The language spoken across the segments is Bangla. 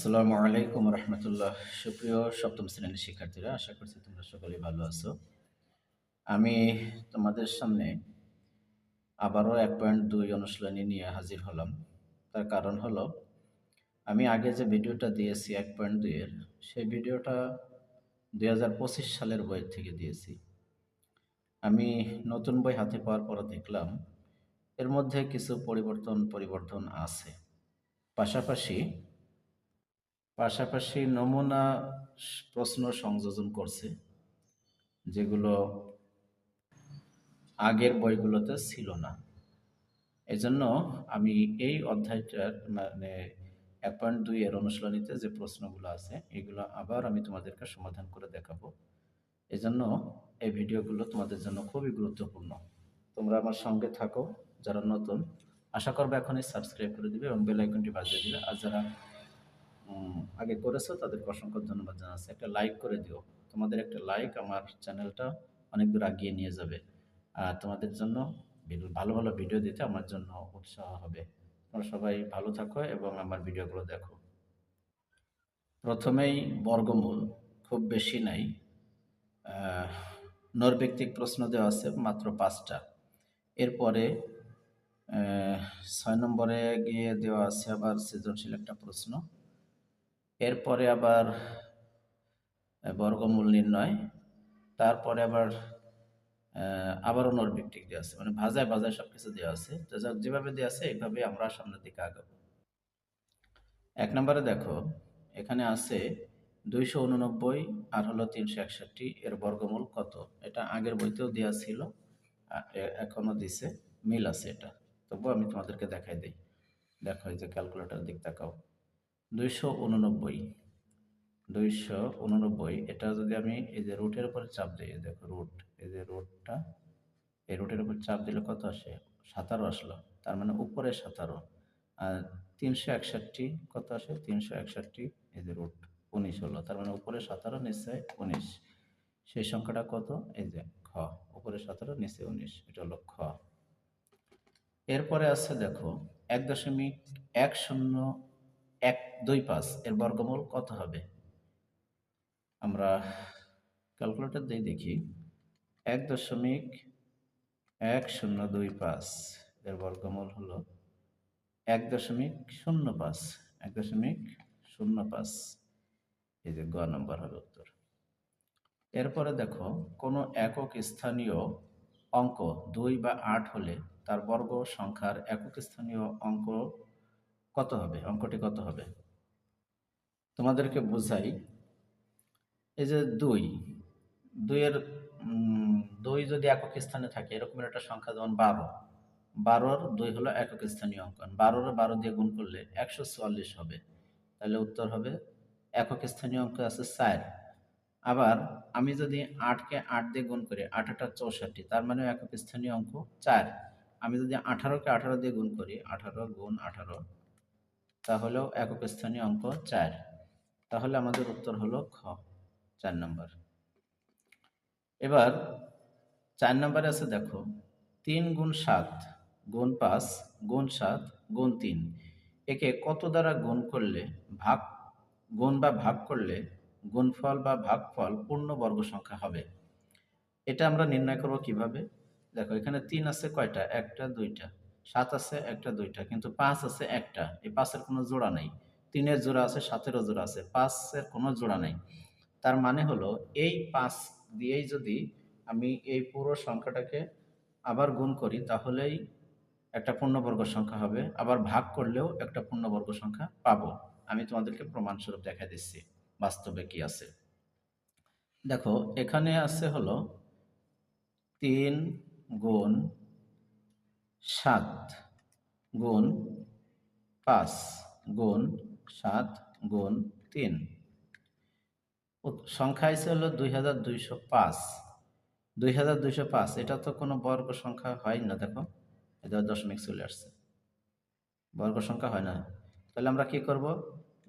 আসসালামু আলাইকুম রহমতুল্লাহ। সুপ্রিয় সপ্তম শ্রেণীর শিক্ষার্থীরা, আশা করছি তোমরা সকলেই ভালো আছো। আমি তোমাদের সামনে আবারও 1.2 অনুশীলনী নিয়ে হাজির হলাম। তার কারণ হলো, আমি আগে যে ভিডিওটা দিয়েছি 1.2 এর, সেই ভিডিওটা 2025 সালের বই থেকে দিয়েছি। আমি নতুন বই হাতে পাওয়ার পর দেখলাম এর মধ্যে কিছু পরিবর্তন আছে। পাশাপাশি পাশাপাশি নমুনা প্রশ্ন সংযোজন করছে, যেগুলো আগের বইগুলোতে ছিল না। এজন্য আমি এই অধ্যায়টার মানে 1.2 এর অনুশীলনীতে যে প্রশ্নগুলো আছে এগুলো আবার আমি তোমাদেরকে সমাধান করে দেখাবো। এজন্য এই ভিডিওগুলো তোমাদের জন্য খুবই গুরুত্বপূর্ণ। তোমরা আমার সঙ্গে থাকো। যারা নতুন, আশা করবো এখনই সাবস্ক্রাইব করে দিবে এবং বেল আইকনটি বাজিয়ে দিবে। আর যারা আগে করেছো তাদেরকে অসংখ্য ধন্যবাদ জানাচ্ছি। একটা লাইক করে দিও। তোমাদের একটা লাইক আমার চ্যানেলটা অনেক দূর আগিয়ে নিয়ে যাবে। আর তোমাদের জন্য ভালো ভালো ভিডিও দিতে আমার জন্য উৎসাহ হবে। তোমরা সবাই ভালো থাকো এবং আমার ভিডিওগুলো দেখো। প্রথমেই বর্গমূল, খুব বেশি নাই। নৈর্ব্যক্তিক প্রশ্ন দেওয়া আছে মাত্র 5টা। এরপরে 6 নম্বরে গিয়ে দেওয়া আছে আবার সৃজনশীল একটা প্রশ্ন। এরপরে আবার বর্গমূল নির্ণয়। তারপরে আবারও নৈর্ব্যক্তিক দেওয়া আছে, মানে ভাজায় ভাজায় সবকিছু দেওয়া আছে। তো যেভাবে দেওয়া আছে এইভাবে আমরা সামনের দিকে আগাবো। 1 নম্বরে দেখো, এখানে আছে 289 আর হলো 361 এর বর্গমূল কত। এটা আগের বইতেও দেওয়া ছিল, এখনো দিছে, মিল আছে এটা। তবুও আমি তোমাদেরকে দেখাই দিই। দেখো, এই যে ক্যালকুলেটর দিক তাকাও। 289 এটা যদি আমি এই যে রুটের উপরে চাপ দিই, দেখো রুট, এই যে রুটটা, এই রুটের উপর চাপ দিলে কত আসে? 17 আসলো। তার মানে উপরে 17। আর 361 কত আসে? 361 এই যে রুট 19 হলো। তার মানে উপরে 17 নিচে 19। সেই সংখ্যাটা কত? এই যে খ, উপরে 17 নিচে 19, এটা হলো খ। এরপরে আছে দেখো 1.1025 এর বর্গমূল কত হবে? আমরা ক্যালকুলেটর দিয়ে দেখি। 1.1025 এর বর্গমূল হলো 1.05। 1.05, এই যে গ নম্বর হলো উত্তর। এরপরে দেখো, কোনো একক স্থানীয় অঙ্ক 2 বা 8 হলে তার বর্গ সংখ্যার একক স্থানীয় অঙ্ক কত হবে? অঙ্কটি কত হবে? তোমাদেরকে বোঝাই। এই যে 2, 2-এর 2 যদি একক স্থানে থাকে, এরকম একটা সংখ্যা যেমন 12, 12-র 2 হলো একক স্থানীয় অঙ্ক। 12-র 12 দিয়ে গুণ করলে 144 হবে। তাহলে উত্তর হবে, একক স্থানীয় অঙ্ক আছে 4। আবার আমি যদি 8-কে 8 দিয়ে গুণ করি, 8 8 64, তার মানে একক স্থানীয় অঙ্ক 4। আমি যদি 18-কে 18 দিয়ে গুণ করি, 18 গুণ 18, তাহলেও একক স্থানীয় অঙ্ক 4। তাহলে আমাদের উত্তর হলো খ, 4 নম্বর। এবার 4 নম্বরে আছে দেখো, 3 গুণ 7 গুণ 5 গুণ 7 গুণ 3, একে কত দ্বারা গুণ করলে গুণ বা ভাগ করলে গুণফল বা ভাগফল পূর্ণবর্গ সংখ্যা হবে? এটা আমরা নির্ণয় করব কিভাবে? দেখো, এখানে 3 আছে কয়টা? একটা, দুইটা। 7 আছে একটা, দুইটা। কিন্তু 5 আছে একটা। এই 5 এর কোনো জোড়া নাই। 3 এর জোড়া আছে, 7 এরও জোড়া আছে, 5 এর কোনো জোড়া নাই। তার মানে হলো, এই 5 দিয়েই যদি আমি এই পুরো সংখ্যাটাকে আবার গুণ করি, তাহলেই একটা পূর্ণবর্গ সংখ্যা হবে। আবার ভাগ করলেও একটা পূর্ণবর্গ সংখ্যা পাবো। আমি তোমাদেরকে প্রমাণস্বরূপ দেখা দিচ্ছি বাস্তবে কি আছে। দেখো, এখানে আছে হলো 3 গুণ 7 গুণ 5 গুণ 7 গুণ 3, সংখ্যা আছে হলো 2205। 2205 এটা তো কোনো বর্গ সংখ্যা হয় না। দেখো, এটা দশমিক চলে আসছে, বর্গ সংখ্যা হয় না। তাহলে আমরা কি করব?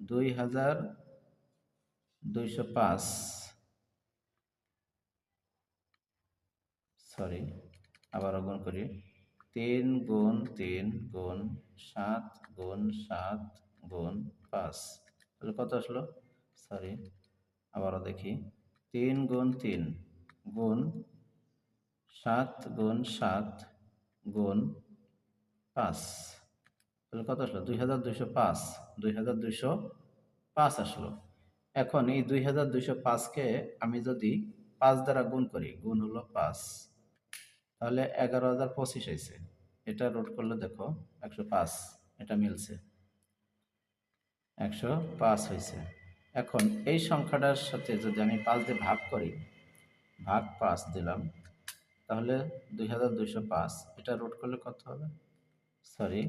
2205, সরি, আবার গুণ করি। 3 গুণ 3 গুণ 7 গুণ 7 গুণ 5, তাহলে কত আসলো? সরি, আবারও দেখি। 3 গুণ 3 গুণ 7 গুণ 7 গুণ 5, তাহলে কত আসলো? 2205। 2205 আসলো। এখন এই 2205-কে আমি যদি 5 দ্বারা গুণ করি, গুণ হলো 5, তাহলে 11,025 হয়েছে। এটা রোড করলে দেখো 105, এটা মিলছে, 105 হয়েছে। এখন এই সংখ্যাটার সাথে যদি আমি 5 দিয়ে ভাগ করি, ভাগ 5 দিলাম, তাহলে 2205, এটা রোড করলে কত হবে? সরি,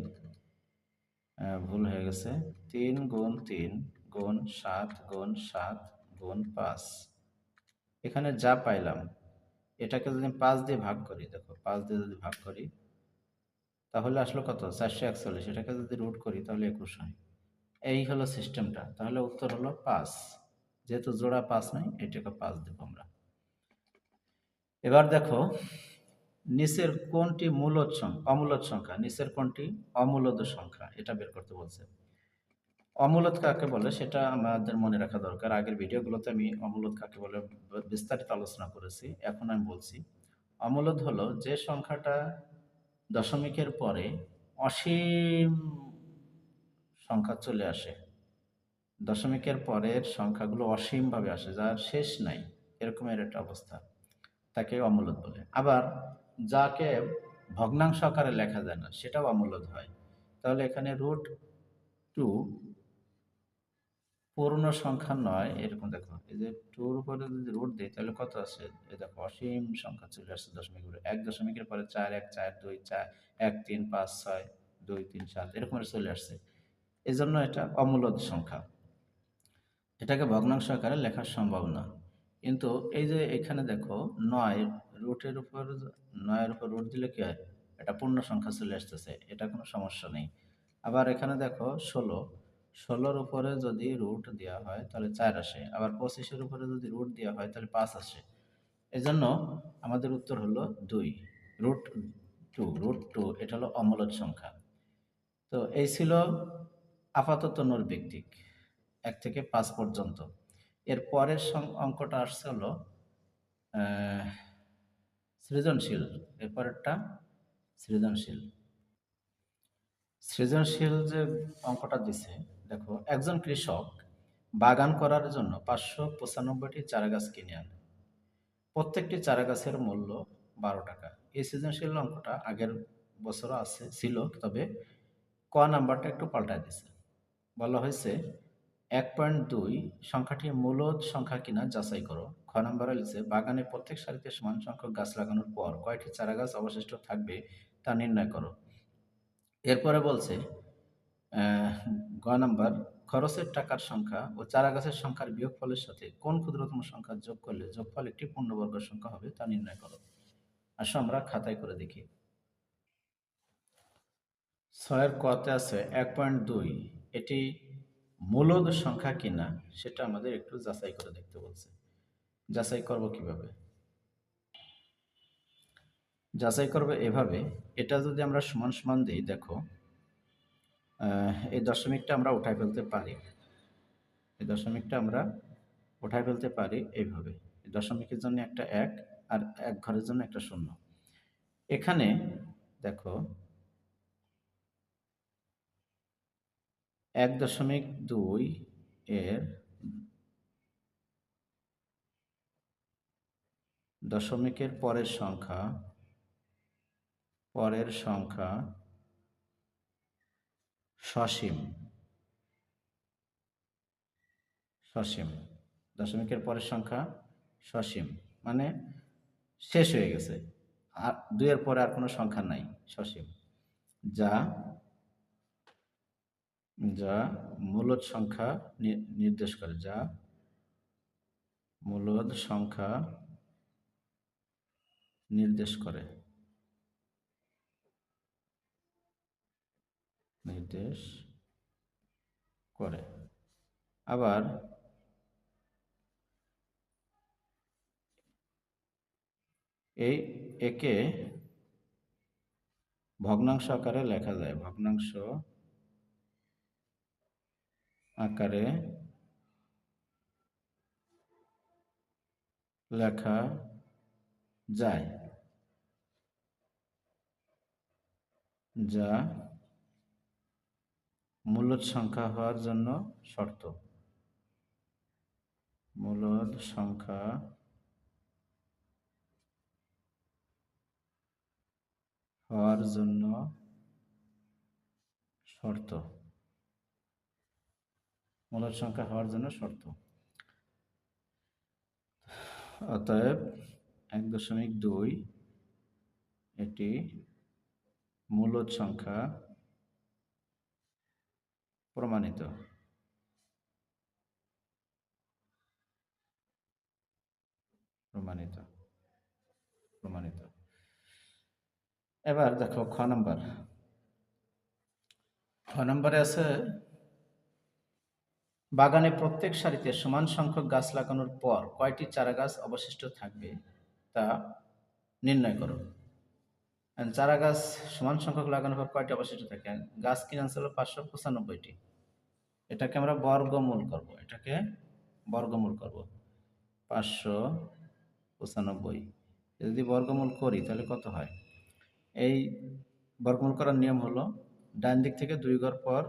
ভুল হয়ে গেছে। 3 গুণ 3 গুণ 7 গুণ 7 গুণ 5, এখানে যা পাইলাম এটাকে যদি আমি 5 দিয়ে ভাগ করি, দেখো 5 দিয়ে যদি ভাগ করি তাহলে আসলো কত? 441। এটাকে যদি রুট করি তাহলে 21 হয়। এই হলো সিস্টেমটা। তাহলে উত্তর হলো 5। যেহেতু জোড়া 5 নাই, এটাকে 5 দেবো আমরা। এবার দেখো নিচের কোনটি অমূলদ সংখ্যা, নিচের কোনটি অমূলদ সংখ্যা, এটা বের করতে বলছে। অমূলদ কাকে বলে সেটা আমাদের মনে রাখা দরকার। আগের ভিডিওগুলোতে আমি অমূলদ কাকে বলে বিস্তারিত আলোচনা করেছি, এখন আমি বলছি। অমূলদ হলো যে সংখ্যাটা দশমিকের পরে অসীম সংখ্যা চলে আসে, দশমিকের পরের সংখ্যাগুলো অসীমভাবে আসে, যার শেষ নাই, এরকমের একটা অবস্থা, তাকে অমূলদ বলে। আবার যাকে ভগ্নাংশ আকারে লেখা যায় না, সেটাও অমূলদ হয়। তাহলে এখানে √2 পূর্ণ সংখ্যা নয়, এরকম দেখো, এই যে 2-র উপরে যদি রুট দিই তাহলে কত আসে? এই দেখো অসীম সংখ্যা চলে আসছে দশমিক উপরে। 1 দশমিকের পরে 4, 1, 4, 2, 4, 1, 3, 5, 6, 2, 3, 7 এরকম চলে আসছে। এই জন্য এটা অমূলদ সংখ্যা, এটাকে ভগ্নাংশ আকারে লেখা সম্ভব না। কিন্তু এই যে এখানে দেখো 9 রুটের উপর 9-এর উপর রুট দিলে কি হয়? এটা পূর্ণ সংখ্যা চলে আসতেছে, এটা কোনো সমস্যা নেই। আবার এখানে দেখো 16-র উপরে যদি রুট দেওয়া হয় তাহলে 4 আসে। আবার 25-এর উপরে যদি রুট দেওয়া হয় তাহলে 5 আসে। এজন্য আমাদের উত্তর হলো 2, √2, এটা হলো অমূলদ সংখ্যা। তো এই ছিল আপাতত নৈর্ব্যক্তিক 1 থেকে 5 পর্যন্ত। এর পরের অঙ্কটা আসছে হলো আহ, সৃজনশীল। এর পরেরটা সৃজনশীল। সৃজনশীল যে অঙ্কটা দিছে, দেখো একজন কৃষক বাগান করার জন্য 595টি চারা গাছ কিনে আনে। প্রত্যেকটি চারা গাছের মূল্য 12 টাকা। এই সৃজনশীল অঙ্কটা আগের বছরও ছিল, তবে ক নাম্বারটা একটু পাল্টায় দিছে। বলা হয়েছে 1.2 সংখ্যাটি মূলদ সংখ্যা কিনা যাচাই করো। খ নাম্বারে লিখছে বাগানে প্রত্যেক সারিতে সমান সংখ্যক গাছ লাগানোর পর কয়টি চারা গাছ অবশিষ্ট থাকবে তা নির্ণয় করো। এরপরে বলছে আহ, গ নাম্বার খরচের টাকার সংখ্যা ও চারা গাছের সংখ্যার বিয়োগফলের সাথে কোন ক্ষুদ্রতম সংখ্যা যোগ করলে যোগফল একটি পূর্ণবর্গ সংখ্যা হবে তা নির্ণয় করো। আসো আমরা খাতায় করে দেখি। 6-এর কতে আছে 1.2, এটি মূলদ সংখ্যা কিনা সেটা আমাদের একটু যাচাই করে দেখতে বলছে। যাচাই করব কিভাবে? যাচাই করবে এভাবে, এটা যদি আমরা সমান সমান দিই, দেখো এই দশমিকটা আমরা উঠায় ফেলতে পারি, এই দশমিকটা আমরা উঠায় ফেলতে পারি এইভাবে। এই দশমিকের জন্য একটা 1 আর এক ঘরের জন্য একটা 0। এখানে দেখো 1.2 এর দশমিকের পরের সংখ্যা সসীম, সসীম, দশমিকের পরের সংখ্যা সসীম, মানে শেষ হয়ে গেছে, আর 2-এর পরে আর কোনো সংখ্যা নাই, সসীম, যা যা মূলদ সংখ্যা নির্দেশ করে, যা মূলদ সংখ্যা নির্দেশ করে, নির্দেশ করে। আবার একে ভগ্নাংশ আকারে লেখা যায়, ভগ্নাংশ আকারে লেখা যায়, যা মূলদ সংখ্যা হওয়ার জন্য শর্ত। মূলদ সংখ্যা হওয়ার জন্য শর্ত। মূলদ সংখ্যা হওয়ার জন্য শর্ত। অতএব 1.2 এটি মূলদ সংখ্যা প্রমাণিত। প্রমাণিত প্রমাণিত এবার দেখো খ নম্বর। খ নম্বরে আছে, বাগানে প্রত্যেক সারিতে সমান সংখ্যক গাছ লাগানোর পর কয়টি চারা গাছ অবশিষ্ট থাকবে তা নির্ণয় করো। চারা গাছ সমান সংখ্যক লাগানোর পর কয়টি অবশিষ্ট থাকে? গাছ কিনে আনছে হলো 595টি। এটাকে আমরা বর্গমূল করব, এটাকে বর্গমূল করব 595। যদি বর্গমূল করি তাহলে কত হয়? এই বর্গমূল করার নিয়ম হলো, ডান দিক থেকে 2 ঘর পর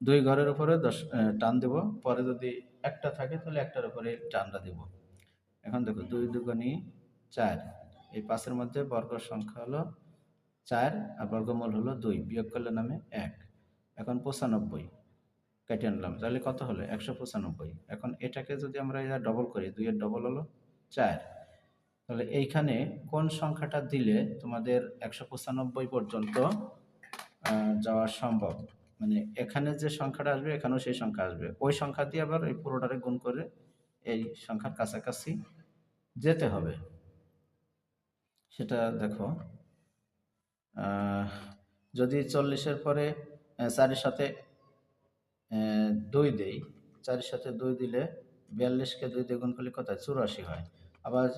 2 ঘরের উপরে 10 টান দেব, পরে যদি একটা থাকে তাহলে একটার উপরে টানটা দেব। এখন দেখো 2 দুগুণী 4, এই 5-এর মধ্যে বর্গ সংখ্যা হলো 4 আর বর্গমূল হলো 2, বিয়োগ করলে নামে 1। এখন 95 কেটে আনলাম, তাহলে কত হলো? 195। এখন এটাকে যদি আমরা ডবল করি, 2 এর ডবল হলো 4। তাহলে এইখানে কোন সংখ্যাটা দিলে তোমাদের 195 পর্যন্ত যাওয়া সম্ভব? মানে এখানে যে সংখ্যাটা আসবে এখানেও সেই সংখ্যা আসবে, ওই সংখ্যা দিয়ে আবার এই পুরোটারে গুণ করে এই সংখ্যার কাছাকাছি যেতে হবে। সেটা দেখো, যদি 40-এর পরে 4-এর সাথে 2 দেই, 4-এর সাথে 2 দিলে 42-কে 2 দিয়ে গুণ করলে কত হয়? 84 হয়। আবার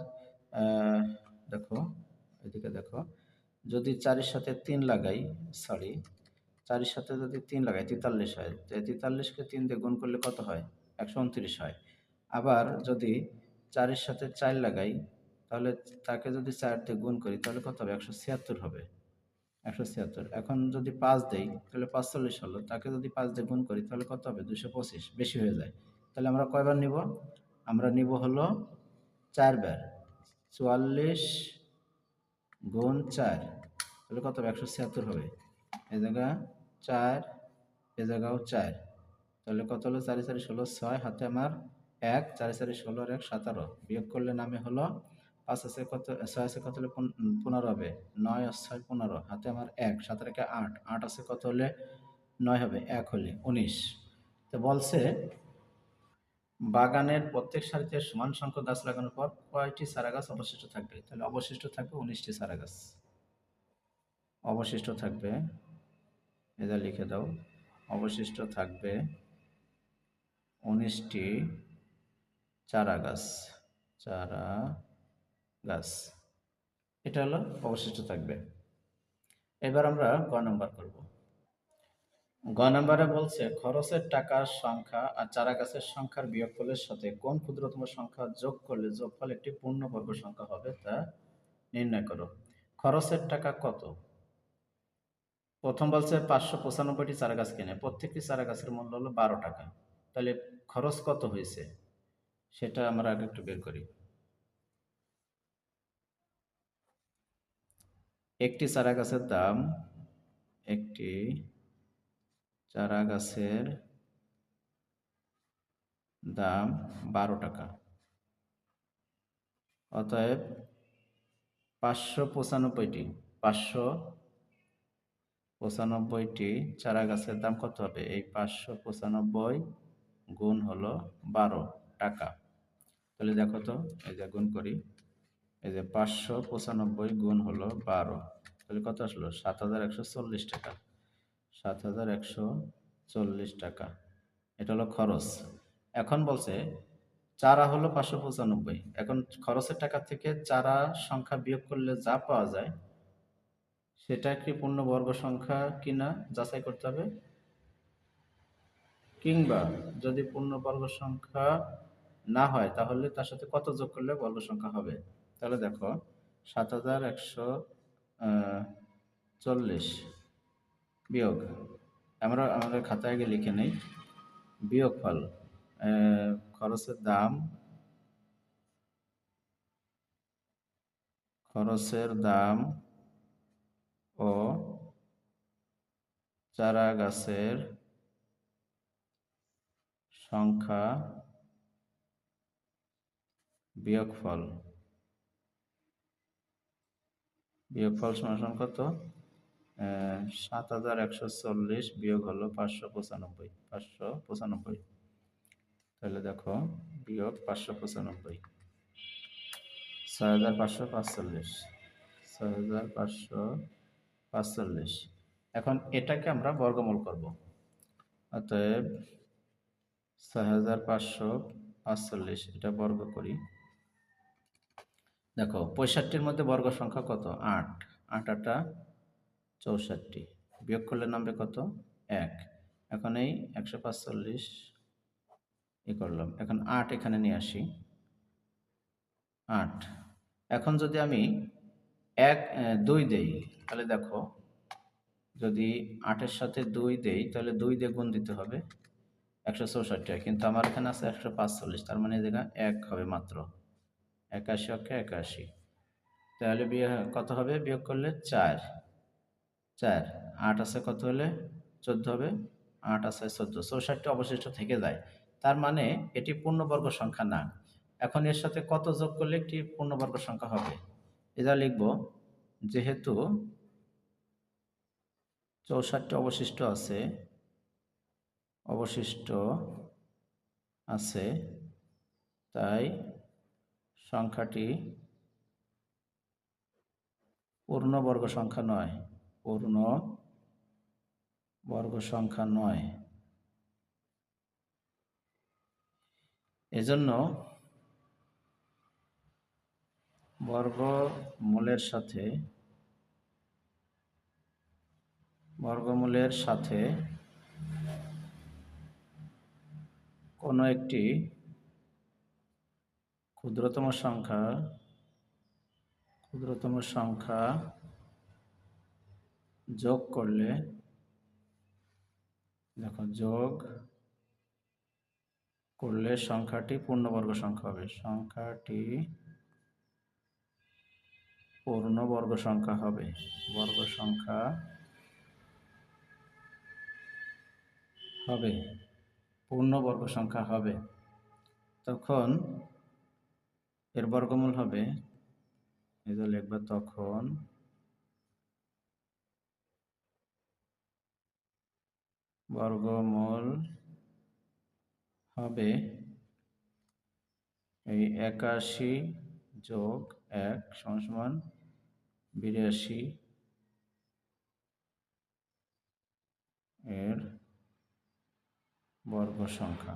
দেখো, এদিকে দেখো, যদি 4-এর সাথে 3 লাগাই, সরি, 4-এর সাথে যদি 3 লাগাই 43 হয়। 43-কে 3 দিয়ে গুণ করলে কত হয়? 129 হয়। আবার যদি 4-এর সাথে 4 লাগাই, তাহলে তাকে যদি 4 দিয়ে গুণ করি তাহলে কত হবে? 176 হবে। 176। এখন যদি 5 দেই তাহলে 45 হলো। তাকে যদি 5 দিয়ে গুণ করি তাহলে কত হবে? 225, বেশি হয়ে যায়। তাহলে আমরা কয়বার নিব? আমরা নিব হলো 4 বার। 44 গুণ 4, তাহলে কত হবে? 176 হবে। এই জায়গা 4, এ জায়গাও 4, তাহলে কত হলো? 4 4 16, 6, হাতে আমার 1, 4 4 16 আর 1 17, বিয়োগ করলে নামে হলো 5 আছে কত, 6 আছে কত হলে 15 হবে, 9 আর 6 15, হাতে আমার 1, 7 আর 8, 8 আছে কত হলে 9 হবে, 1 হলে 19। তো বলছে, বাগানের প্রত্যেক সারিতে সমান সংখ্যক গাছ লাগানোর পর কয়টি চারা গাছ অবশিষ্ট থাকবে? তাহলে অবশিষ্ট থাকবে 19টি চারা গাছ। অবশিষ্ট থাকবে, এটা লিখে দাও, অবশিষ্ট থাকবে 19টি চারা গাছ। চারা গাছ, এটা হলো অবশিষ্ট থাকবে। এবার আমরা গ নাম্বার করব। গ নাম্বারে বলছে, খরচের টাকার সংখ্যা আর চারা গাছের সংখ্যার বিয়োগফলের সাথে কোন ক্ষুদ্রতম সংখ্যা যোগ করলে যোগফল একটি পূর্ণবর্গ সংখ্যা হবে তা নির্ণয় করো। খরচের টাকা কত? প্রথম বলছে 595টি চারা গাছ কিনে, প্রত্যেকটি চারা গাছের মূল্য হলো 12 টাকা। তাহলে খরচ কত হয়েছে সেটা আমরা আগে একটু বের করি। একটি চারা গাছের দাম, একটি চারা গাছের দাম 12 টাকা। অতএব 595টি চারা গাছের দাম কত হবে? এই 595 গুণ হলো 12 টাকা। তাহলে দেখো তো, এই যে গুণ করি, এই যে 595 গুণ হলো 12, তাহলে কত আসলো? 7140 টাকা। 7140 টাকা, এটা হলো খরচ। এখন বলছে চারা হলো 595, এখন খরচের টাকা থেকে চারা সংখ্যা বিয়োগ করলে যা পাওয়া যায় সেটা কি পূর্ণবর্গ সংখ্যা কিনা যাচাই করতে হবে, কিংবা যদি পূর্ণবর্গ সংখ্যা না হয় তাহলে তার সাথে কত যোগ করলে বর্গ সংখ্যা হবে? তাহলে দেখো ৭১৪০ বিয়োগ, আমরা আমাদের খাতায় আগে লিখে নেই বিয়োগফল। খরচের দাম, খরচের দাম ও চারা গাছের সংখ্যা বিয়োগফল। বিয়োগফল সমান কত? ৭১৪০ বিয়োগ হলো ৫৯৫। তাহলে দেখো বিয়োগ ৫৯৫, ৬৫৪৫, ৬৫৪৫। এখন এটাকে আমরা বর্গমূল করব। অতএব ৬৫৪৫ এটা বর্গ করি। দেখো ৬৫-র মধ্যে বর্গ সংখ্যা কত? ৮। ৮ ৮টা ৬৪, বিয়োগ করলে নামবে কত? ১। এখন এই ১৪৫ করলাম। এখন ৮ এখানে নিয়ে আসি। ৮। এখন যদি আমি ২ দেই, তাহলে দেখো যদি ৮-এর সাথে ২ দেই তাহলে ২ দিয়ে গুণ দিতে হবে ১৬৪, কিন্তু আমার এখানে আছে ১৪৫, তার মানে এই জায়গায় ১ হবে মাত্র। ৮১ অক্ষে ৮১। তাহলে কত হবে? বিয়োগ করলে ৪। ৪ ৮ আছে কত হলে ১৪ হবে? ৮ আছে ১৪, ৬৪ অবশিষ্ট থেকে যায়। তার মানে এটি পূর্ণবর্গ সংখ্যা না। এখন এর সাথে কত যোগ করলে একটি পূর্ণবর্গ সংখ্যা হবে? এটা লিখব, যেহেতু ৬৪ অবশিষ্ট আছে, তাই সংখ্যাটি পূর্ণবর্গ সংখ্যা নয়। পূর্ণবর্গ সংখ্যা নয়। এজন্য বর্গমূলের সাথে কোনো একটি ক্ষুদ্রতম সংখ্যা যোগ করলে, দেখো যোগ করলে সংখ্যাটি পূর্ণবর্গ সংখ্যা হবে। সংখ্যাটি পূর্ণবর্গ সংখ্যা হবে। বর্গ সংখ্যা হবে, পূর্ণবর্গ সংখ্যা হবে। তখন এর বর্গমূল হবে, এটা লিখবে, তখন বর্গমূল হবে এই ৮১ যোগ ১ সমান ৮২ এর বর্গ সংখ্যা।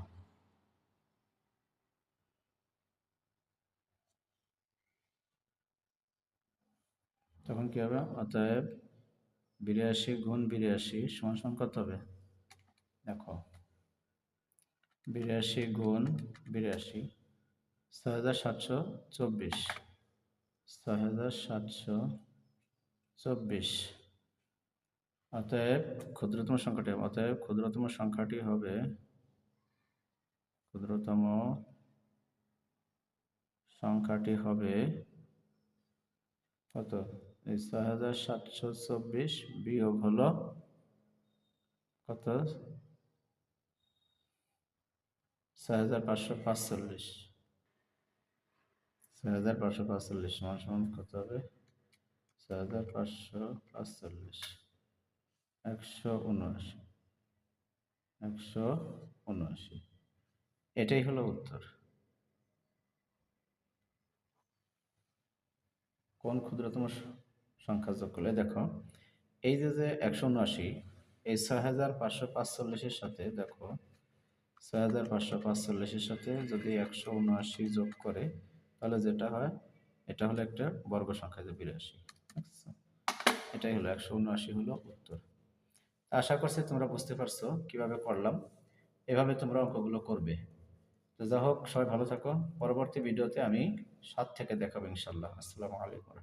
তখন কি হবে? অতএব ৮২ গুণ ৮২ সমান কত হবে? দেখো ৮২ গুণ ৮২, ৬৭২৪। ৬৭২৪। অতএব ক্ষুদ্রতম সংখ্যাটি হবে কত? এই ৬৭২৪ বিয়োগ হলো কত? ৬৫৪৫। ৬৫৪৫ সমান কত হবে? ৬৫৪৫ ১৭৯। এটাই হলো উত্তর। কোন ক্ষুদ্রতম সংখ্যা যোগ করলে? দেখো এই যে ১৭৯, এই ৬৫৪৫-এর সাথে দেখো ৬৫৪৫-এর সাথে যদি ১৭৯ যোগ করে তাহলে যেটা হয়, এটা হলো একটা বর্গ সংখ্যা, যে ৮২। এটাই হলো ১৭৯ হলো উত্তর। আশা করছি তোমরা বুঝতে পারছো কিভাবে করলাম। এভাবে তোমরা অঙ্কগুলো করবে। তো যা হোক, সবাই ভালো থাকো। পরবর্তী ভিডিওতে আমি ৭ থেকে দেখাবো ইনশাল্লাহ। আসসালামু আলাইকুম।